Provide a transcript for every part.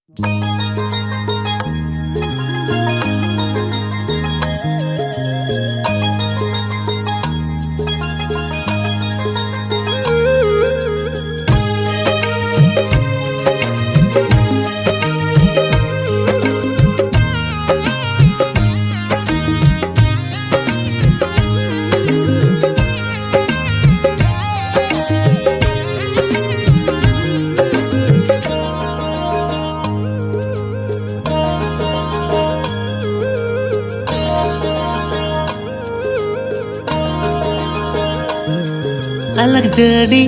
अलग जड़ी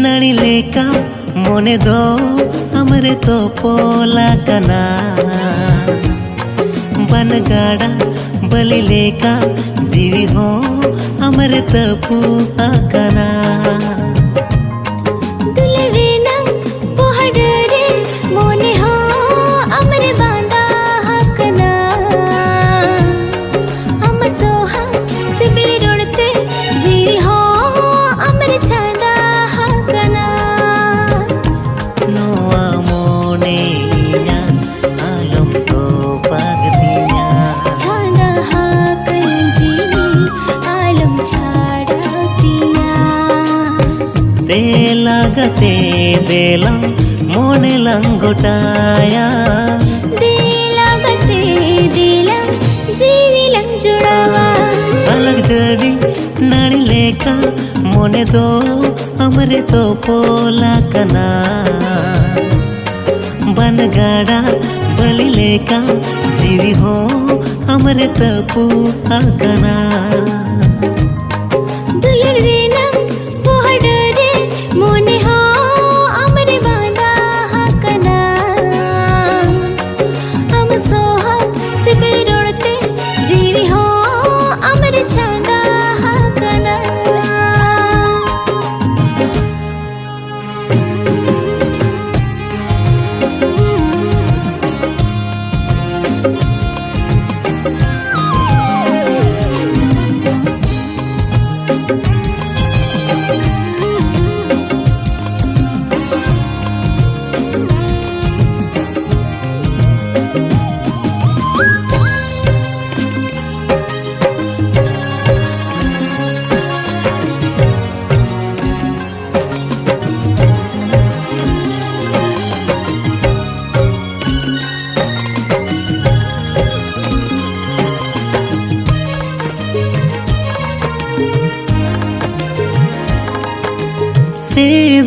नड़ी लेका मोने दो हमरे तो पोला कना बनगाड़ा बलि लेका जीवी हो हमरे तपू कना लागते देला मोने लंगोटाया लागते देला जीवी लंजुड़ावा अलग जड़ी नानी लेका मोने दो हमरे तो पोला कना बनगाड़ा बलि लेका जीवी हो हमरे तपू कना मोने हो अमरे बांधा हकना हम सोहा से बिरोड़ते जीवी हो अमरे छांदा हकना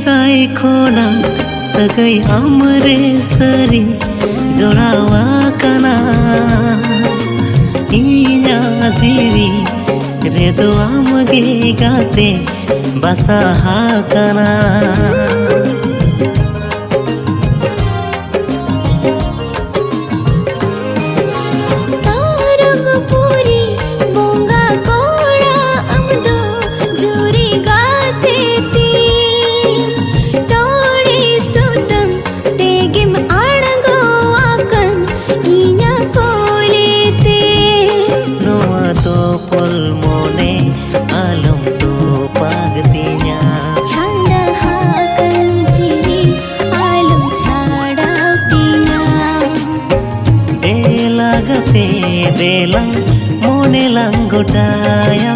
जाई खोना सगई हमरे सरी जोड़ावा कना इना जीवी रे दो आमगे गाते बसा हा कना देला मोने लंगोटाया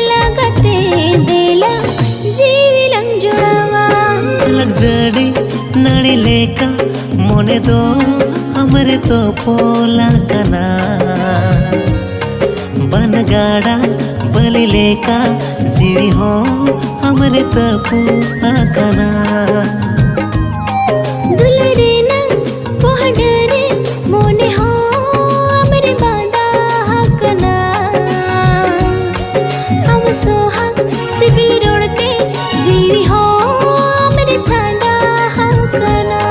लागते देला जीवी लंजुड़ावा अलग जड़ी नड़ी लेका मोने दो हमरे तो पोला कना बनगाड़ा बलि लेका जीवी हो हमरे तपू कना मोने हो अमरे बांधा हकना हम सोहा से बिरोड़ते जीवी हो अमरे छांदा हकना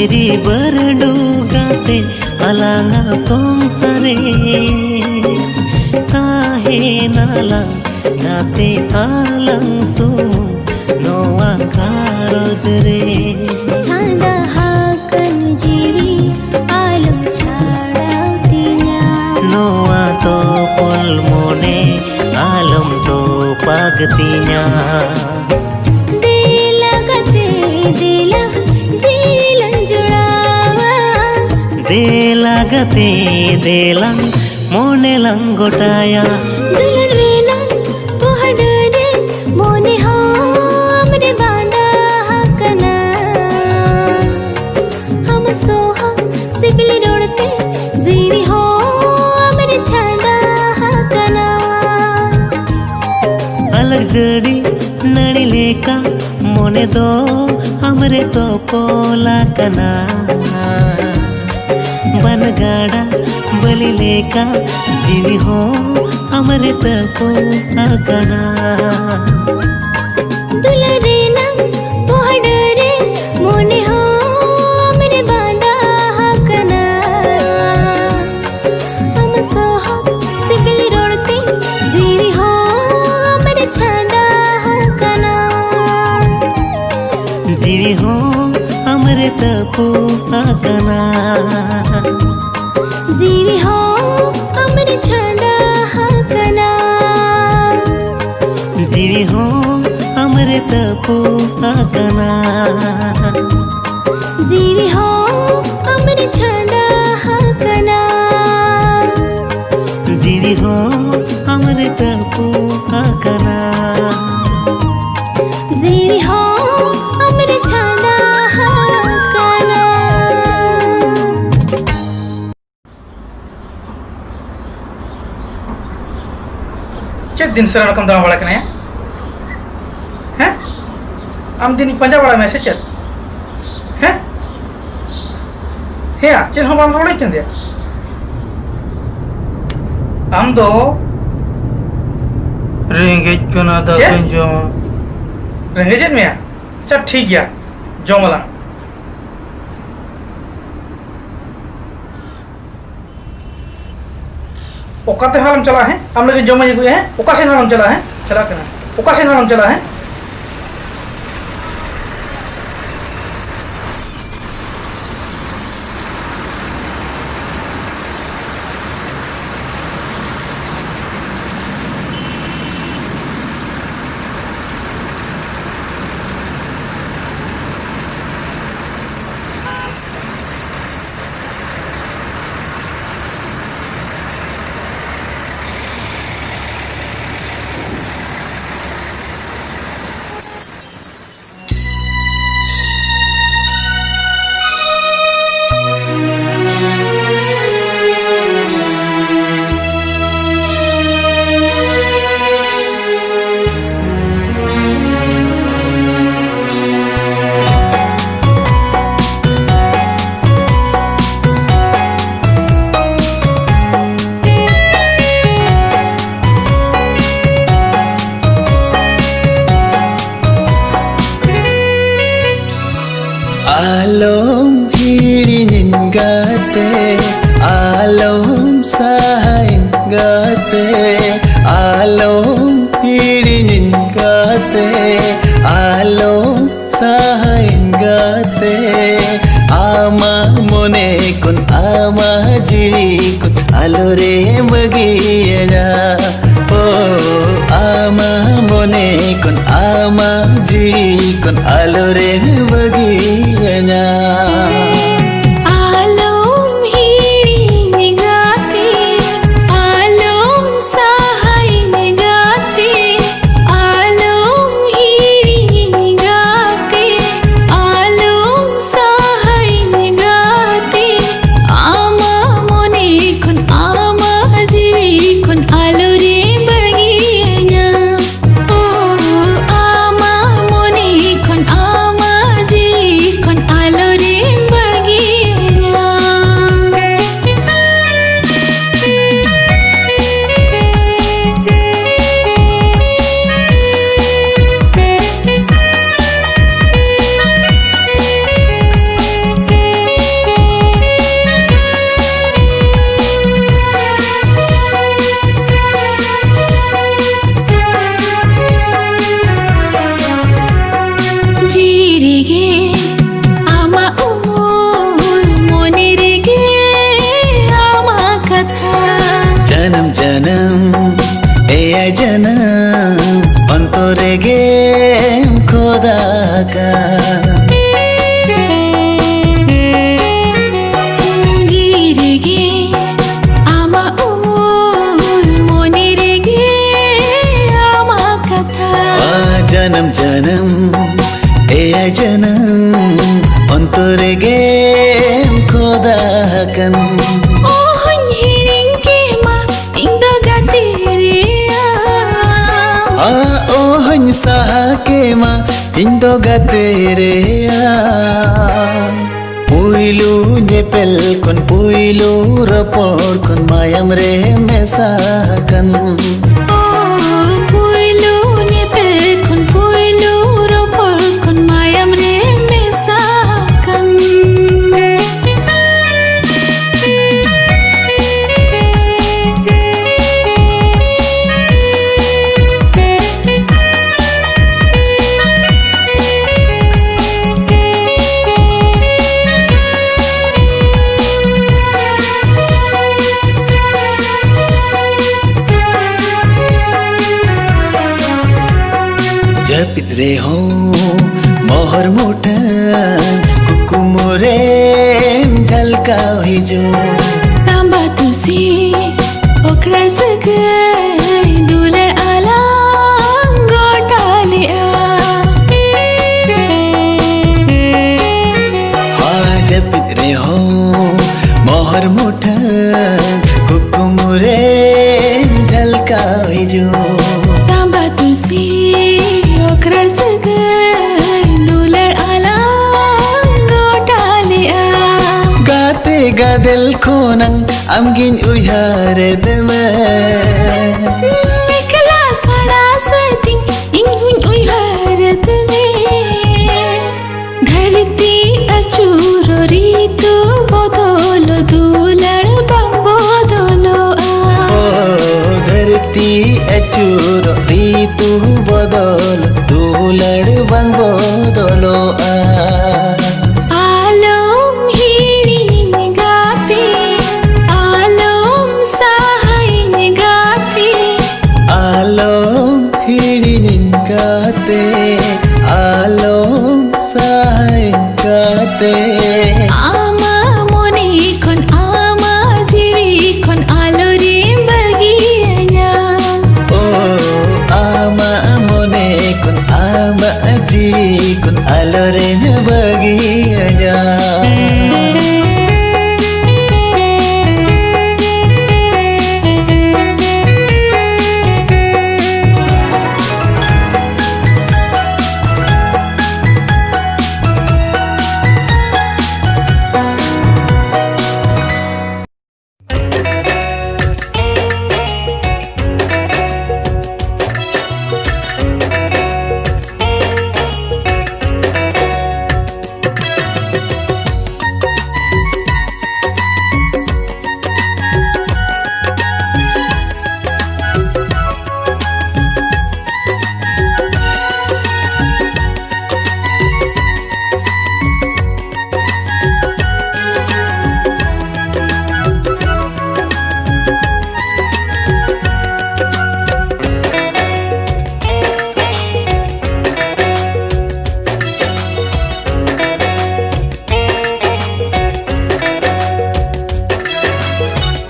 Diri berdugate alanga songsare Tahe nalang nate alang sumu Noa karojre छांदा हाकन जीवी आलम छाड़ावतिnya Noa to pol mone alam to pagtinya दिला गते दिला जीलन जुड़ावा Dela gate delang mone langotaya दुल्हन रेना पोहडरे मोने हो हमरे बांधा हकना हम सोहा सिबिल रोड़ते जीवी हो हमरे छांदा हकना अलग जड़ी नड़ी लेका मोने दो हमरे तो पोला कना बन गाड़ा बलि लेका जीवी हो हमरे तो पोला कना दुल्हन रेना पोहडरे मोने हो हमरे बांधा हकना हम सोहा सिबिल रोड़ते जीवी हो हमरे छांदा हकना जीवी हो हमरे तो पोला कना जीवी हो हमरे छांदा हकना जीवी हो हमरे तो पोला कना जीवी हो हमरे छांदा हकना जीवी हो हमरे तो पोला कना जीवी हो हमरे छांदा हकना चेक दिन सर कम दाम वाला कने हैं आम दिन पंजाब वाला मैसेज चल हैं हे चेन हम बाम रोड़े चंदे आम दो रेंगेज कना दा जो रेंगेज में अच्छा ठीक गया जोमला ओकाते हालम चला है हम लोग जमा ये है ओका से हालम चला है चला करना ओका से हालम चला है Alom hirinin gate, alom sahain gate, alom hirinin gate, alom sahain gate, ama mone kun ama jiri kun alore bagiya oh ama mone kun ama jiri kun alore bagiya आलोम हिरिनी गाते आलोम सहायनी गाते आलोम हिरिनी गाते आलोम सहायनी गाते आमा मोने कुन आमा जीवी कुन आलोरे बगिया ओ आमा मोने कुन आमा जीवी कुन आलोरे बगिया saha ke ma indo gatere ya puilu nyepel kon puilu rapor kon mayam re mesakan puilu nyepel kon puilu rapor kon mayam re mesakan Japit reho mohor mutan kukumure jalka hijo tamba tulsi okrar sagai dular alang gotalia ha japit reho mohor mutan kukumure jalka hijo tamba tulsi okrar sagai dular alang gotalia gate gadel khonang amgin uyhare deme mikla sada sating ingun uyharat me dharti achuro ritu bodolo dular bang bodolo धरती अचूर ऋतु बदल दुलड़ बंग बदलो आलम हिड़ी निगाते आलम सहाय निगाते आलोम हिड़ी निगाते आलोम सहाय गाते आमा मोने kon ama jiwi kon alore bagianya ओ आमा मोने कुन आमा जी कुन आलोरे न बगी जा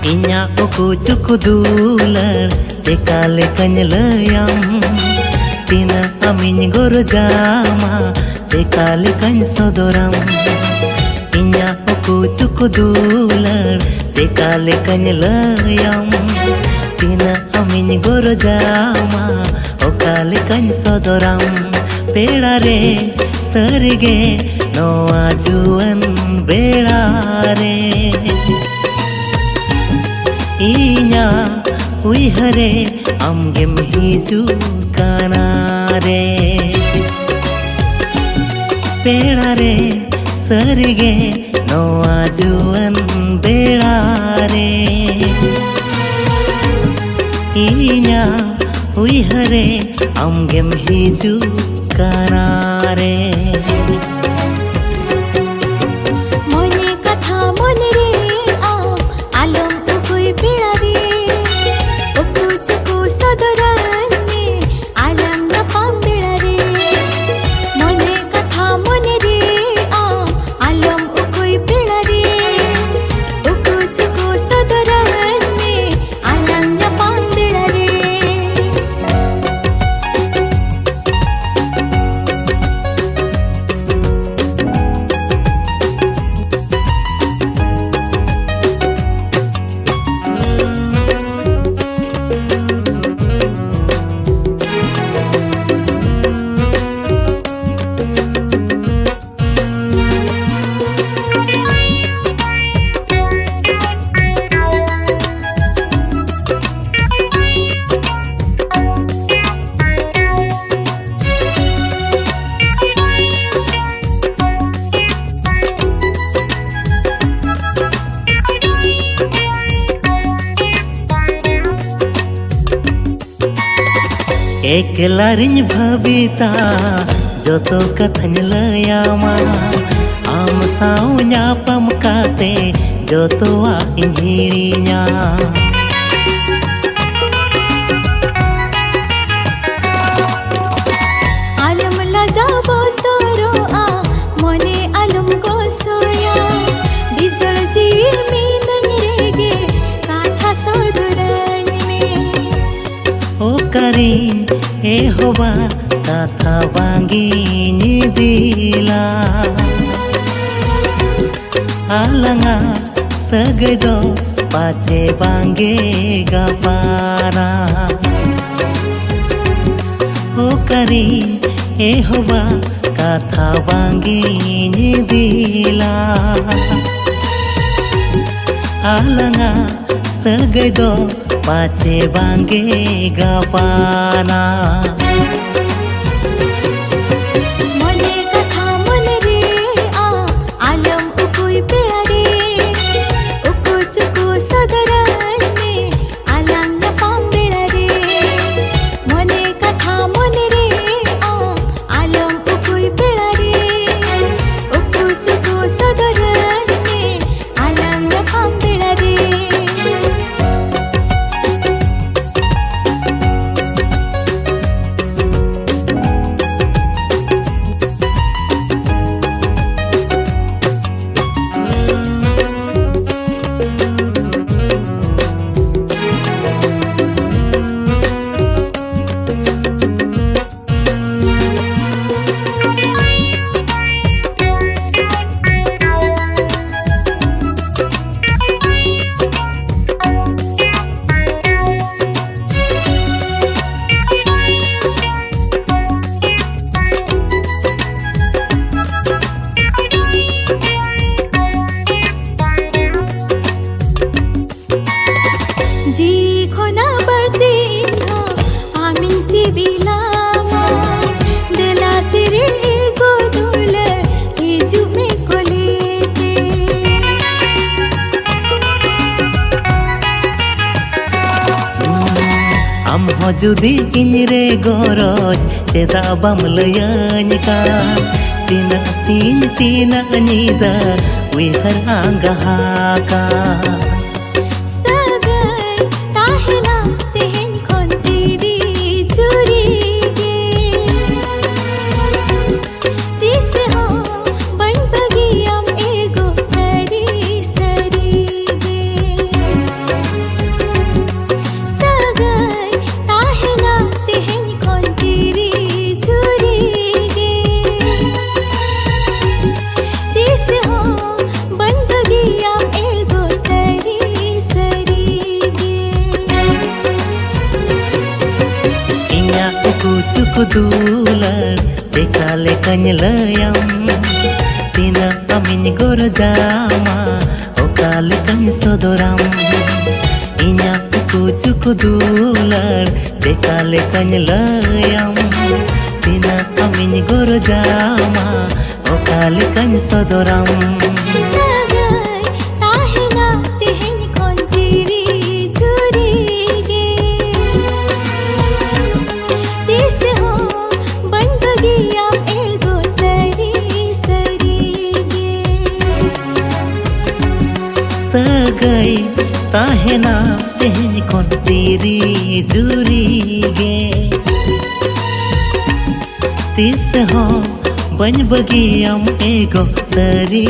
Inya uku cuku dular cekale kanyelayam tina amin goro jama cekale kan sodoram Inya uku cuku dular cekale kanyelayam tina amin goro jama okale kan sodoram peda re sarige noa juan beda re Inya uihare amgem hiju kanare peda re sarige noa juan beda re Inya uihare amgem hiju kanare mone katha mone re alam ukui pida re uku chuku sodoran me alam na pambida re mone katha mone re alam ukui pida re uku chuku sodoran me alam na pambida re एकला rinse भविता जोतो कथन लयामा आम साउ ᱧᱟᱯᱟᱢ काते जोतोआ इंहिड़िया आलम लजाबो तोरोआ मने आलम गोसोया बिजल जी मीनन रेगे काथा सोदरन में ओ करीन ए होवा काथा बांगी दिला आलंगा सगै दो पाचे बांगे गपारा ओ करीन ए होवा काथा बांगी दिला आलंगा सगै दो पाचे बांगे गपारा मने कथा मन रे आ आलम उकुई पेड़ा रे उकु चुकु सदरन में आलम न पांबेड़ा रे मने कथा मन रे आ आलम उकुई पेड़ा रे उकु चुकु सदरन में आलम न पांबेड़ा रे जी खोना बढ़ते इन्हा आमिन से बिलामा दिला सिरे को दुल हिजु में को लेते आम हो जुदी इनरे गरज चेदा बाम लयानी का तीना सीन तीना नीदा उहर आंगहा का सगै ताहिना तेहन खोन तेरी चुरी गे तिस हो बन बगियम एगो सरी सरी गे सगै ताहिना तेहन खोन तेरी चुरी गे तिस हो बन बगियम एगो सरी सरी गे इnya uku cuku dular sekale kanyelayam tina amin gorojama okale kan sodoram inya uku cuku dular sekale kanyelayam tina amin gorojama okale kan sodoram सगै ताहिना तेहन खोन तेरी चुरी गे तिस हो बन बगियम एगो सरी सरी गे सगै ताहेना तेहन कोन तेरी जुरी गे तिस हो बन बगियम एगो सरी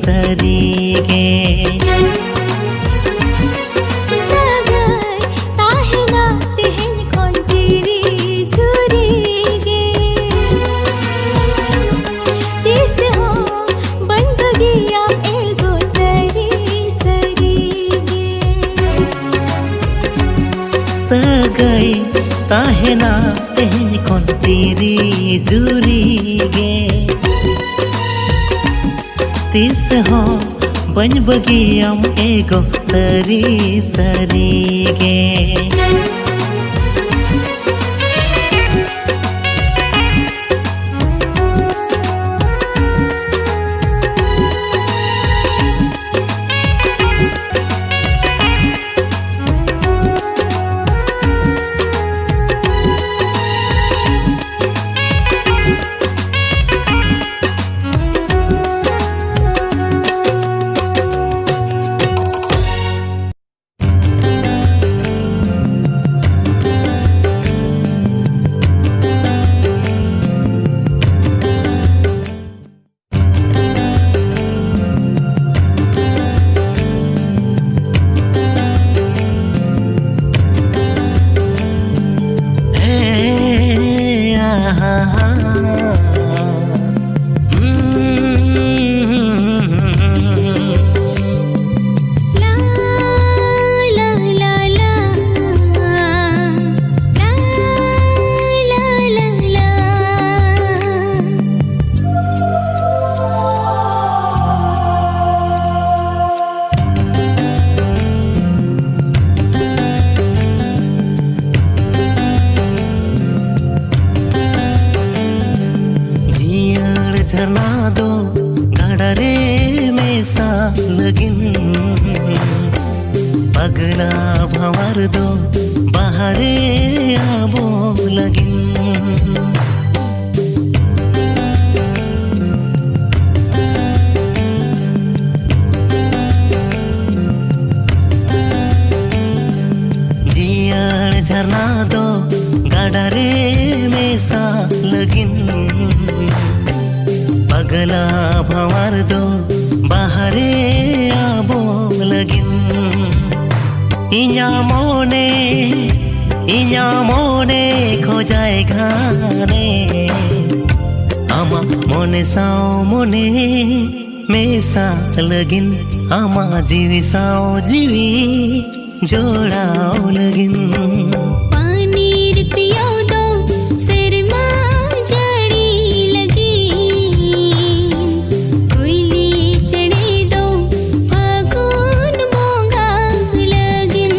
सरी गे सगै ताहिना तेहन खोन तेरी चुरी गे तिस हो बन बगियम एगो सरी सरी गे सगै ताहेना तेहन कोन तेरी जुरी गे तिस हो बन बगियम एगो सरी सरी गे झरना दो गाड़ा रे मेसा लगिन पगला भंवर दो बाहरे आबो लगिन झरना दो गाड़ा रे मेसा लगिन पगला भंवर दो बाहरे आबो लगिन इña mone खोजाए घाने आमा मोने साओ मोने मेसा लगिन आमा जीवी साओ जीवी जोड़ाओ लगिन पानीर पियो दो शर्मा जड़ी लगी कोयली चढ़े दो फागुन मोगा लगिन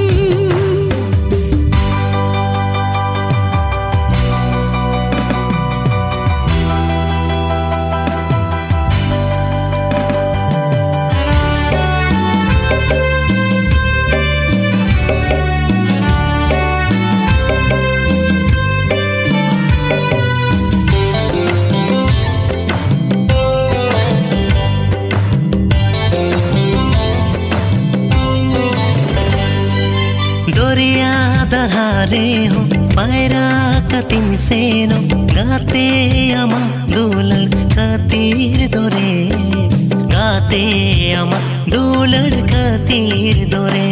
दरिया दहारे हो पैरा कतिन सेनो गाते आमा दुलड़ खातिर दोरे गाते आमा दुलड़ खातिर दोरे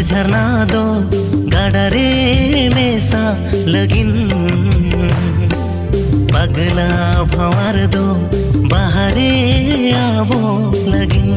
झरना दो गाड़ा रे मेसा लगिन पगला भंवर दो बाहरे आबो लगिन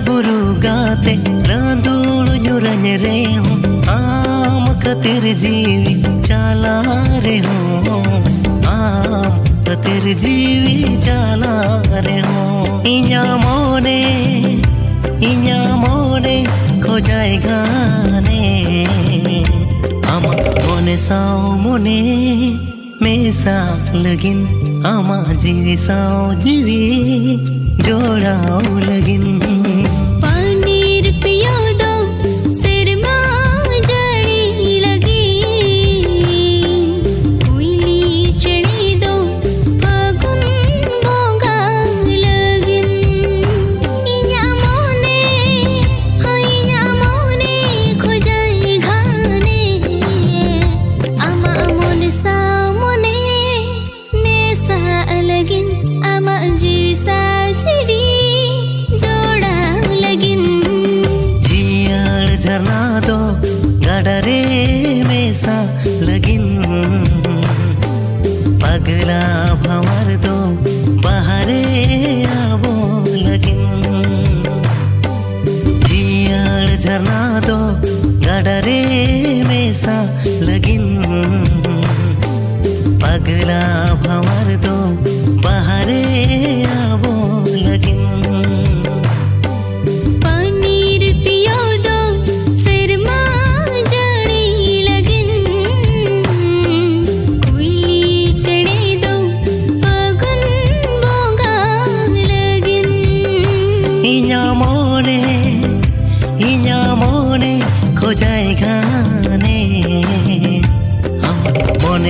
बुरु गाते रांदोड़ जुरन रे हो आम कतिर जीवी चाला रे हो आम कतिर जीवी चाला रे हो इña मोने खोजाए गाने आमा मोने साओ मोने मेसा लगिन आमा जीवी साओ जीवी जोड़ाओ लगिन पानीर पियो दो शर्मा जड़ी लगी कोयली चढ़े दो फागुन मोगा लगिन इña मोने खोजाए घाने आमा मोने सा मोने मेसा लगिन आमा जीवी सा जीवी जोड़ा लगिन झरना दो गाड़ा रे मेसा लगिन पगला भंवर दो बाहरे आबो लगिन झरना दो गाड़ा रे मेसा लगिन पगला भंवर दो बाहरे आबो लगिन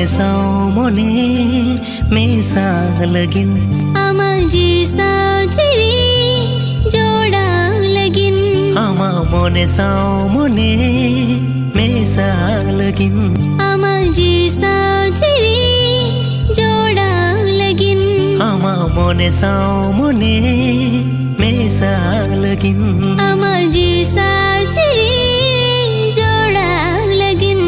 साव मने मेसा लगिन आमा जी साजिवी जोड़ा लगिन आमा मने साव मने मेसा लगिन आमा जी साजिवी जोड़ा लगिन आमा मने साव मने मेसा लगिन आमा जी साजिवी जोड़ा लगिन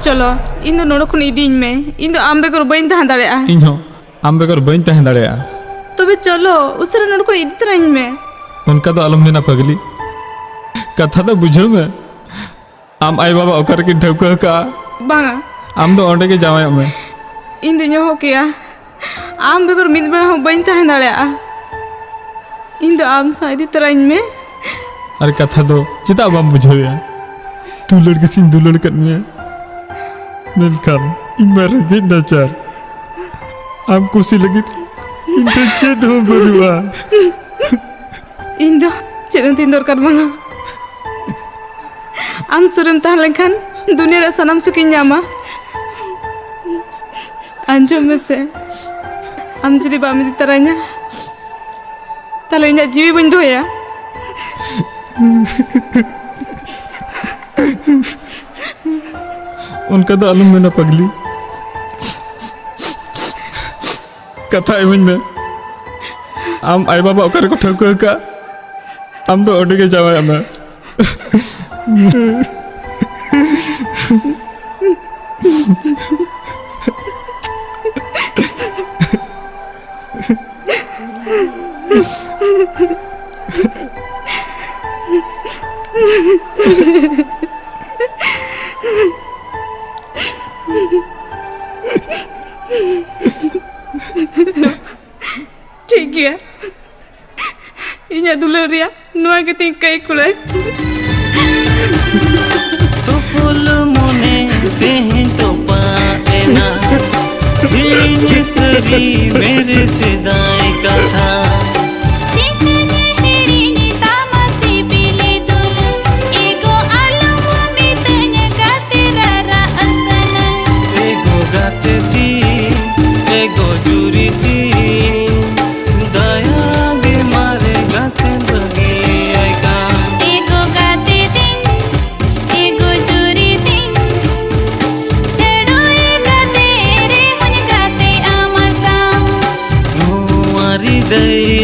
चलो इन नोड़खन इदीन में इन आम बेगर बइन तहन दाड़ेया इन हो आम बेगर बइन तहन दाड़ेया तबे चलो उसरे नोड़खन इदी तरह में उनका तो आलम देना पगली कथा तो बुझो में आम आई बाबा ओकर के ढौका का बांगा आम तो ओंडे के जावाय में इन दिनो हो किया आम बेगर मिद बेड़ा हो बइन तहन दाड़ेया इन दो आम साइदी तरह में अरे कथा तो चिता बाम बुझो या तू लड़के सिन दुलड़ करनी है मेलखान इमर के नचार आम कुसी लगी इंटेंशन हो बरुआ इन दो चेदन तीन दरकार बांगा आम सुरम ताहले खान दुनिया रे सनम सुखी ᱧᱟᱢᱟ आंजम में से आम जुदी बाम इदी तरह ताले इन्या जीवी बन दोया उनका तो आलम में ना पगली कथा इमन में आम आई बाबा ओकर को ठोकर का आम तो ओडे के जावा आमा ठीक है इन्या दुलर रिया नुआ के तीन कई कुले तो फूल मुने तें तो पाएना हिनी सरी मेरे सिदाई कथा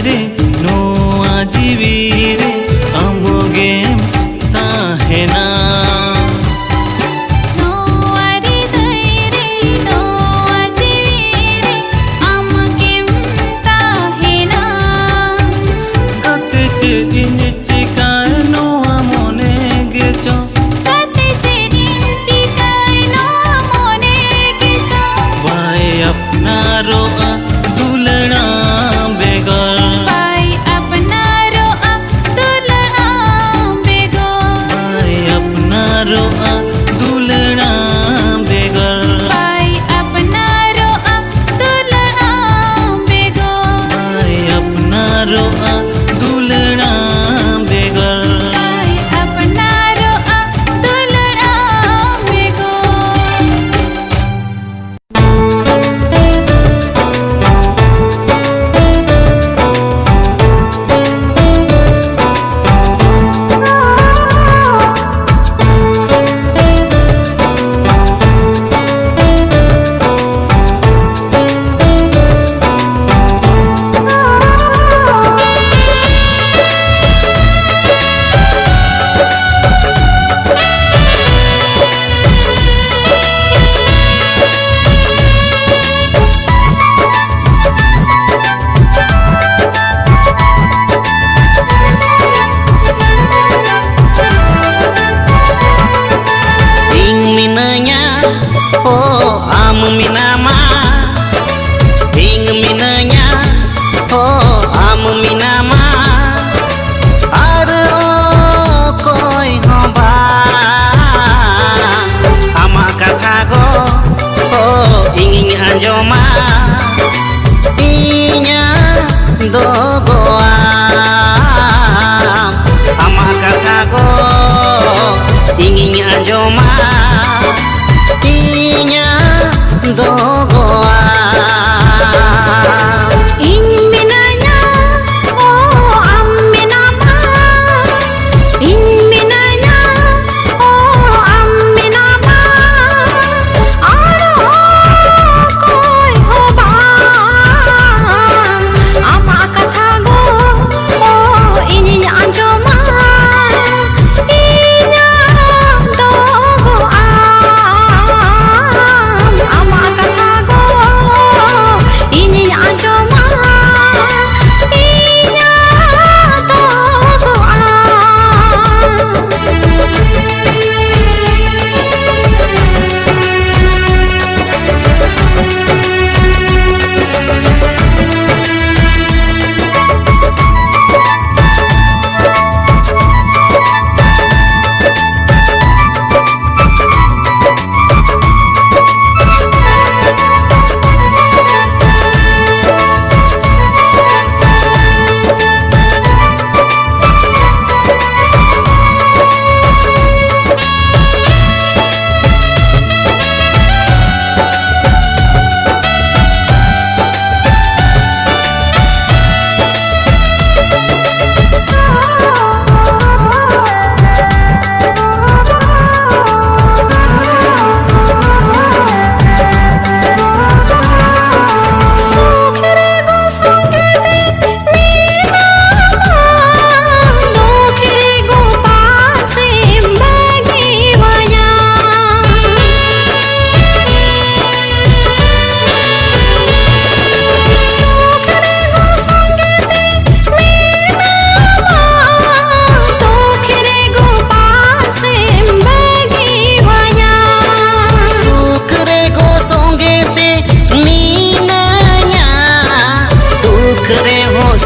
रे नो आजीवी रे अमोगे ताहेना नो आरी धैरे नो आजीवी रे अमगे ताहेना कते दिन चिकाय नो मने गेचो कते दिन चिकाय नो मने गेचो वाय अपना रोआ दुलड़ा रोआ दुलड़ा बेगर भाई अपना रोआ दुलड़ा बेगर भाई अपना रोआ दुलड़ा बेगर भाई अपना रोआ दुलड़ा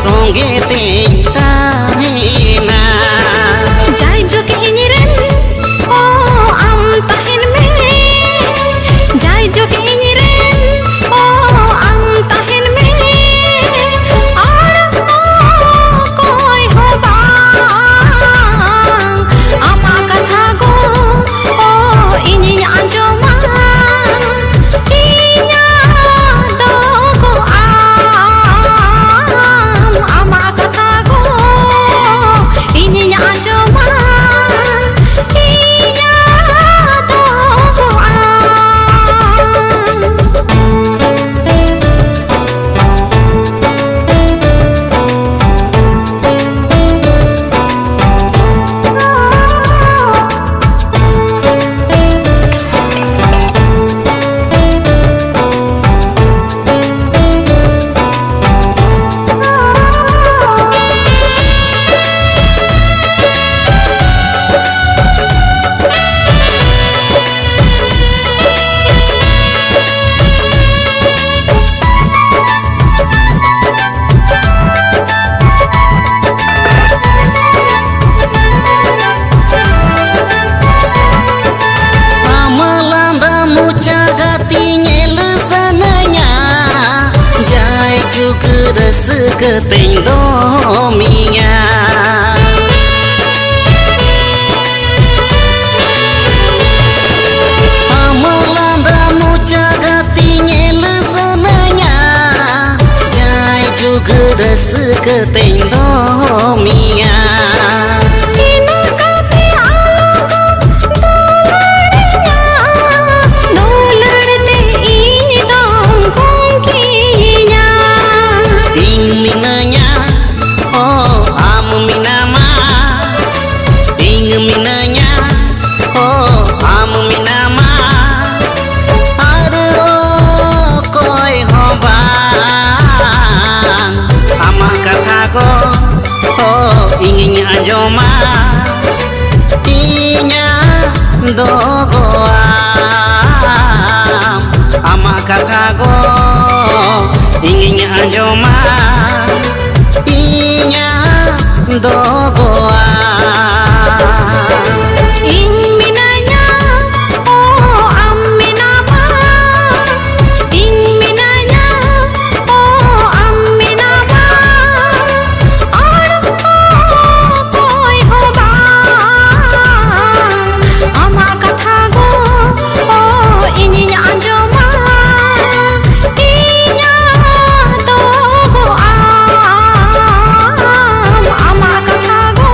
songe ting tahina Jai juk inyiren oh am tahin me Jai juk inyiren oh am tahin me Ar koi ho bang ama katha go oh ini anjoma inya do go ama katha go ini anjoma inya do go Amalanda mucagati ngel sananya Jai juga rasa keteng dominya Amalanda mucagati ngel sananya Jai juga rasa keteng dominya Ina kate alagam dolarte ini dong kongkinya Ing minanya oh am minama Ing minanya oh am minama Aduh koi hobang ama kata ko oh ingin anjoma inya dogoam ama kata ko ingin anjoma inya dogoam ing minanya oh am minama ing minanya oh am minama ar koi ho bang ama katha go oh ini anjoma inya do go ama katha go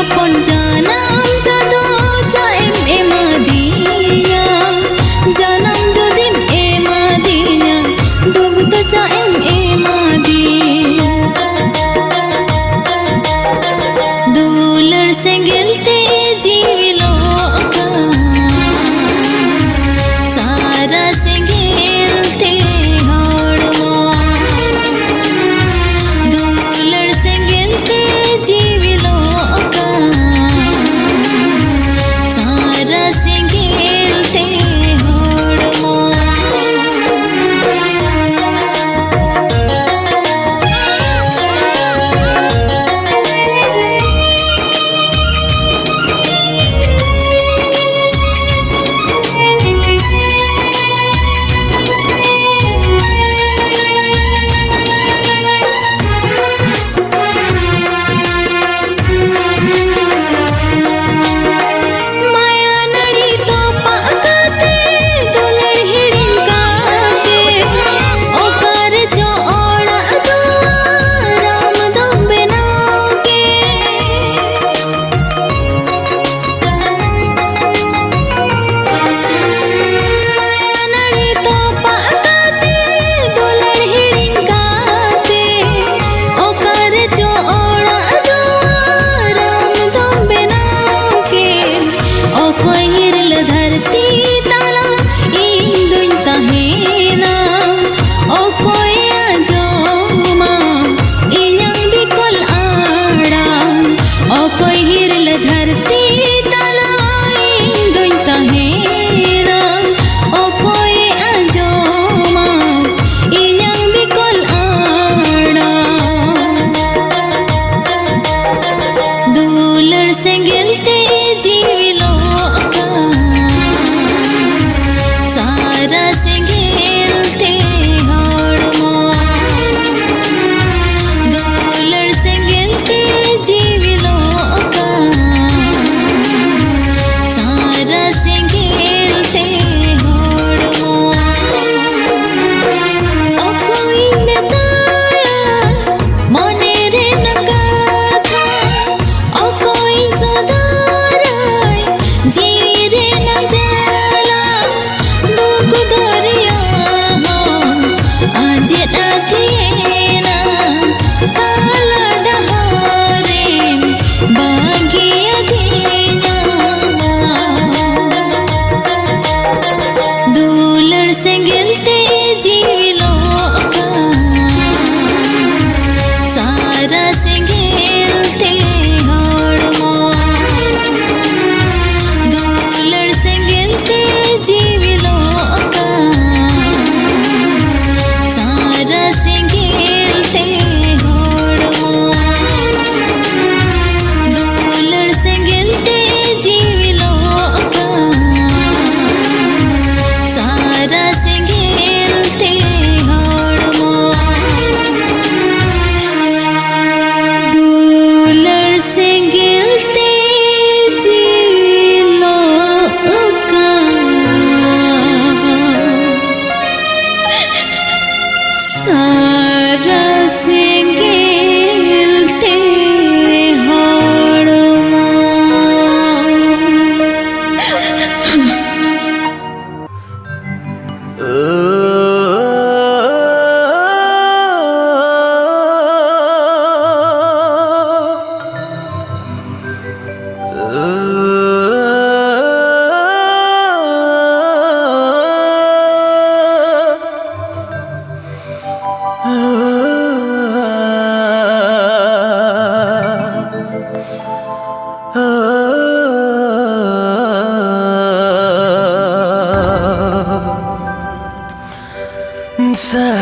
hopon janam jado jaim emadinya janam jodin emadinya dubdo jaim emadi dular sengelte jivi loka sara sengelte hormo dular sengelte jivi loka sara sengelte hormo माया नड़ी तो पाकते दुलड़ हिड़िन काके ओकर जो ओड़ा दो राम दो बनाओ के माया नड़ी तो पाकते दुलड़ हिड़िन काके ओकर जो ओड़ा दो राम दो बनाओ के ओकोई हिरल धरती ताला इंदुइन तहेना ओकोई आजोमा इन्यां बिकोल आड़ा ओकोई हिरल धरती ताला इंदुइन तहेना ओकोई आजोमा इन्यां बिकोल आड़ा दुलड़ सेंगेलते जीवी लोका सारा सेंगेलते हड़मो दुलड़ सेंगेलते जीवी लोका सारा सेंगेलते हड़मो ओकोई नेताया मने रे नकाथा ओकोई सदाराय जीरे न जाला दुख दरिया आज आथिएना काला डहारे बागिया दिया दुलड़ सेंगेलते जीवी लोका सारा सेंगेलते हड़मो दुलड़ सेंगेलते जीवी लोका सारा सेंगेलते हड़मो दुलड़ सेंगेलते जीवी लोका सारा सेंगेलते हड़मो दुलड़ सेंगेलते जीवी लोका सारा सेंगेलते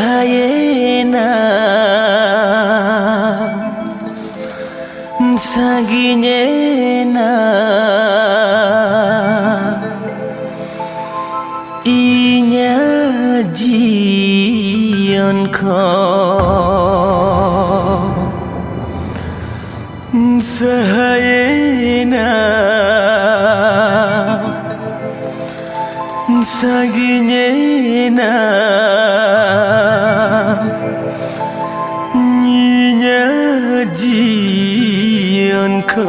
Sayena saginyena inya jion ko sahayena saginyena jion ko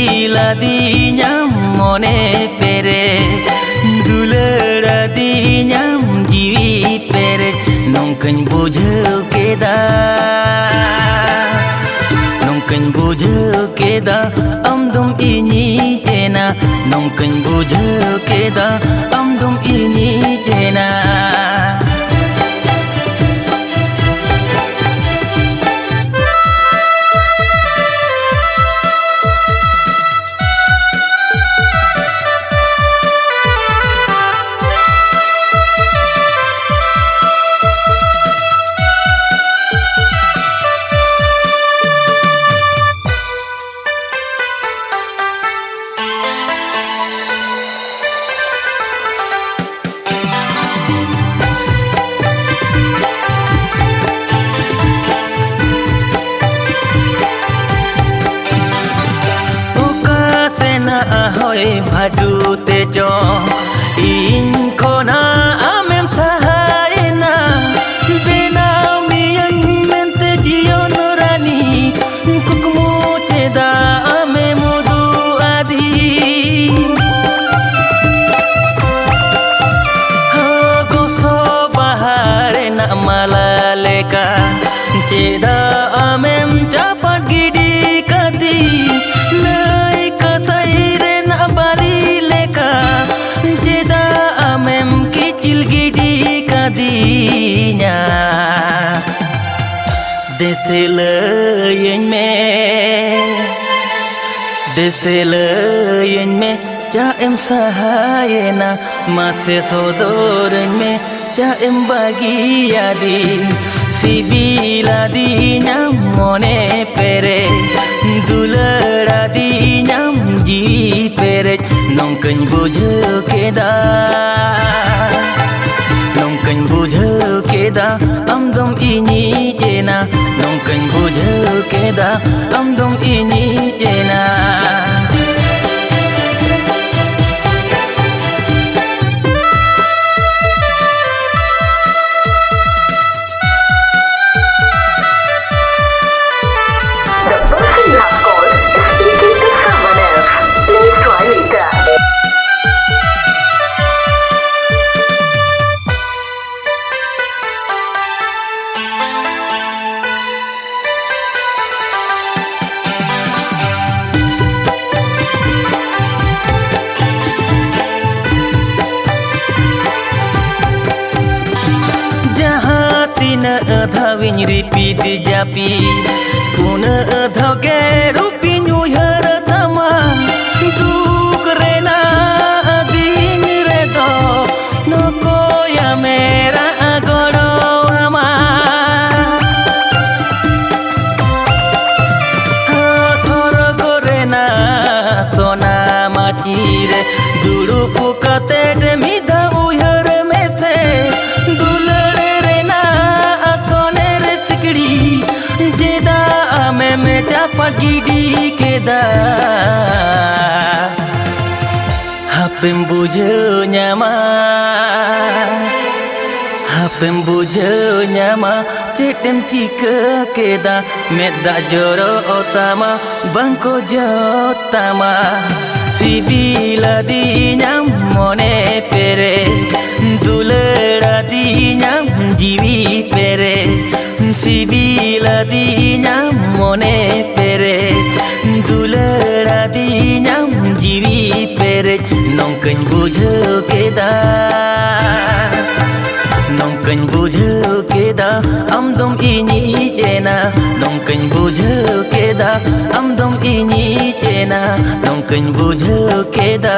sibiladinyam mone pere duleradinyam jiwi pere nongkeun bujeu keda nongkeun bujeu keda amdum ini tena nongkeun bujeu keda amdum ini tena. Ahoy bhadu tejo in kona amem sahayna bena miyan mente jion rani kukmu cheda ame mudu adi goso bahare na malaleka cheda amem chapat gidi kadi dinya deseleyen me cha em sahayena mase sodoren me cha em bagi adi sibiladinyam mone pere duleradinyam ji pere nongkeun bujeu keda nongkeun bujeu keda amdum ini jena nongkeun bujeu keda amdum ini jena. Thawin repeat japi kuna thau ke rupi nyuhar tama duk rena din redo noko ya mera agoro ama sorgo rena sona machire durupu kate de mida uyar mese pagidi keda hapem bujeu nyama cetem cika keda meda joro otama bangko jotama sibiladinyam mone pere duleradinyam jiwi pere sibiladinyam mone pere duleradinyam jiwi pere nongkeun bujeu keda nongkeun bujeu keda amdum ini jena nongkeun bujeu keda amdum ini jena nongkeun bujeu keda.